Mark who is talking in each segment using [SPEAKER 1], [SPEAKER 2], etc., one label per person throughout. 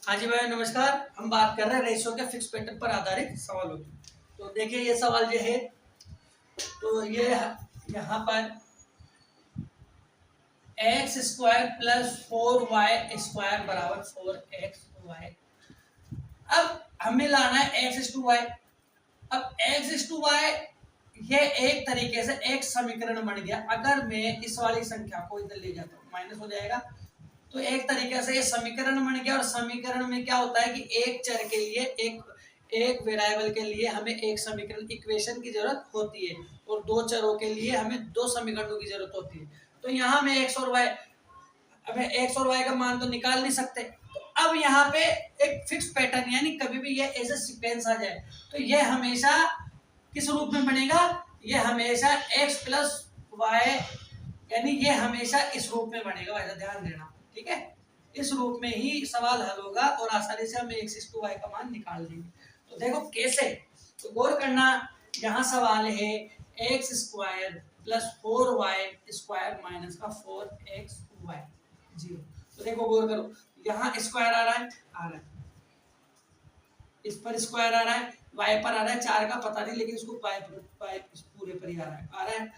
[SPEAKER 1] हाँ जी भाई नमस्कार। हम बात कर रहे हैं रेशो के फिक्स पैटर्न पर आधारित सवालों की। तो देखिए ये सवाल जो है तो ये यहाँ पर एक्स स्क्वायर प्लस 4y² बराबर 4xy। अब हमें लाना है x/y। अब x/y ये एक तरीके से एक समीकरण बन गया। अगर मैं इस वाली संख्या को इधर ले जाता हूँ माइनस हो जाएगा, तो एक तरीके से ये समीकरण बन गया। और समीकरण में क्या होता है कि एक चर के लिए एक वेरिएबल के लिए हमें एक समीकरण इक्वेशन की जरूरत होती है और दो चरों के लिए हमें दो समीकरणों की जरूरत होती है। तो यहाँ में एक्स और वाई, अब एक्स और वाई का मान तो निकाल नहीं सकते। तो अब यहाँ पे एक फिक्स पैटर्न यानी कभी भी ये ऐसे सीक्वेंस आ जाए तो ये हमेशा किस रूप में बनेगा, ये हमेशा x प्लस वाई यानी ये हमेशा इस रूप में बनेगा। वैसा ध्यान देना, ठीक है। इस रूप में ही सवाल हल होगा और आसानी से हम x/y का मान निकाल देंगे। तो देखो कैसे, तो गौर करना। यहाँ सवाल है x² प्लस 4y² माइनस का 4xy 0। तो देखो गौर करो, यहाँ स्क्वायर आ रहा है, इस पर स्क्वायर आ रहा है, y पर आ रहा है, 4 का पता नहीं लेकिन इसको y पूरे पर ही आ रहा है।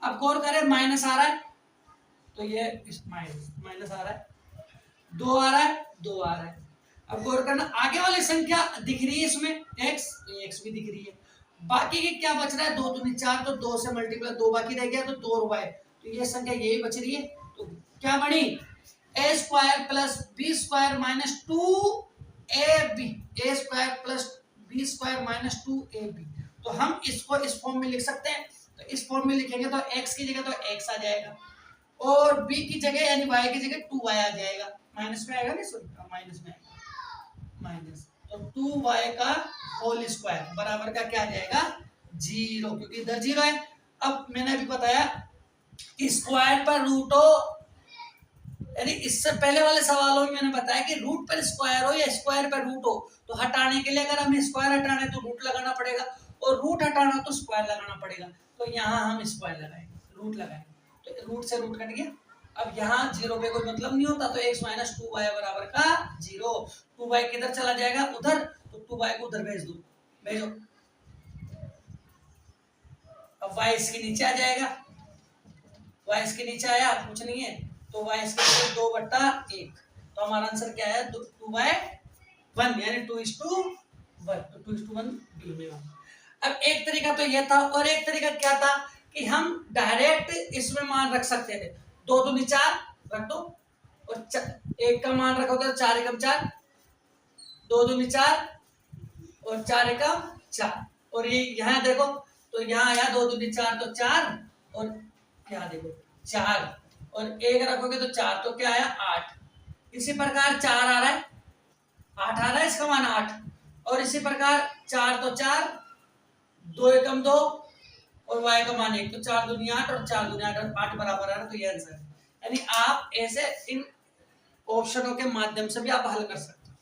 [SPEAKER 1] अब गौर करें माइनस आ रहा है तो ये माइनस आ रहा है, 2 आ रहा है, 2 आ रहा है। अब गौर करना आगे वाली संख्या दिख रही है इसमें x भी दिख रही है। बाकी के क्या बच रहा है, 2 दूनी 4, तो 2 से मल्टीप्लाई 2 बाकी रह गया तो 2y। तो ये संख्या यही बच रही है। तो क्या बनी, a² plus b² minus 2ab, a² plus b² minus 2ab। तो हम इसको इस फॉर्म में लिख सकते हैं। तो इस फॉर्म में लिखेंगे तो x की जगह तो x आ जाएगा और b की जगह यानी y की जगह 2y आ जाएगा। माइनस में आएगा नहीं, सॉरी माइनस में आएगा, माइनस। तो 2y का होल स्क्वायर बराबर का क्या आ जाएगा, 0, क्योंकि इधर 0 है। अब मैंने अभी बताया स्क्वायर पर रूट हो, यानी इससे पहले वाले सवालों में मैंने बताया कि रूट पर स्क्वायर हो या स्क्वायर पर रूट हो, तो हटाने के लिए अगर हमें स्क्वायर हटाना है तो रूट लगाना पड़ेगा और रूट हटाना तो स्क्वायर लगाना पड़ेगा। तो यहाँ हम स्क्वायर लगाएंगे, रूट लगाएंगे, तो रूट से रूट कट गया। अब यहाँ 0 पे कोई मतलब नहीं होता, तो x माइनस 2y बराबर का 0। 2y किधर चला जाएगा, उधर, तो 2y को उधर भेज दो, भेजो। अब y इसके नीचे आ जाएगा, y इसके नीचे आया, कुछ नहीं है, तो y इसके नीचे 2/1। तो हमारा आंसर क्या है, 2/1 यानी 2:1। तो 2:1 बी में। अब एक तरीका तो ये था और एक तरीका क्या था कि हम डायरेक्ट इसमें मान रख सकते थे। 2 दूनी 4 रख दो और 1 का मान रखोगे तो 4 एकम 4, 2 दूनी 4 और 4 एकम 4। और ये यहाँ देखो, तो यहाँ आया 2 दूनी 4 तो 4 और यहाँ देखो 4 और 1 रखोगे तो 4, तो क्या आया 8। इसी प्रकार 4 आ रहा है, 8 आ रहा है, इसका मान 8। और इसी प्रकार 4 तो 4, 2 एकम 2 और y का मान 1, तो 4 दूनी 8 और 4 दूनी 8 बराबर आ रहा है। तो ये आंसर है। यानी आप ऐसे इन ऑप्शनों के माध्यम से भी आप हल कर सकते हो।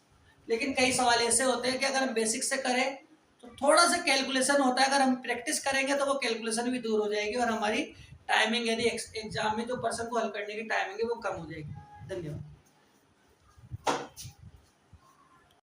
[SPEAKER 1] लेकिन कई सवाल ऐसे होते हैं कि अगर हम बेसिक से करें तो थोड़ा सा कैलकुलेशन होता है, अगर हम प्रैक्टिस करेंगे तो वो कैलकुलेशन भी दूर हो जाएगी और हमारी टाइमिंग यानी एग्जाम में जो पर्सन को हल करने की टाइमिंग है वो कम हो जाएगी। धन्यवाद।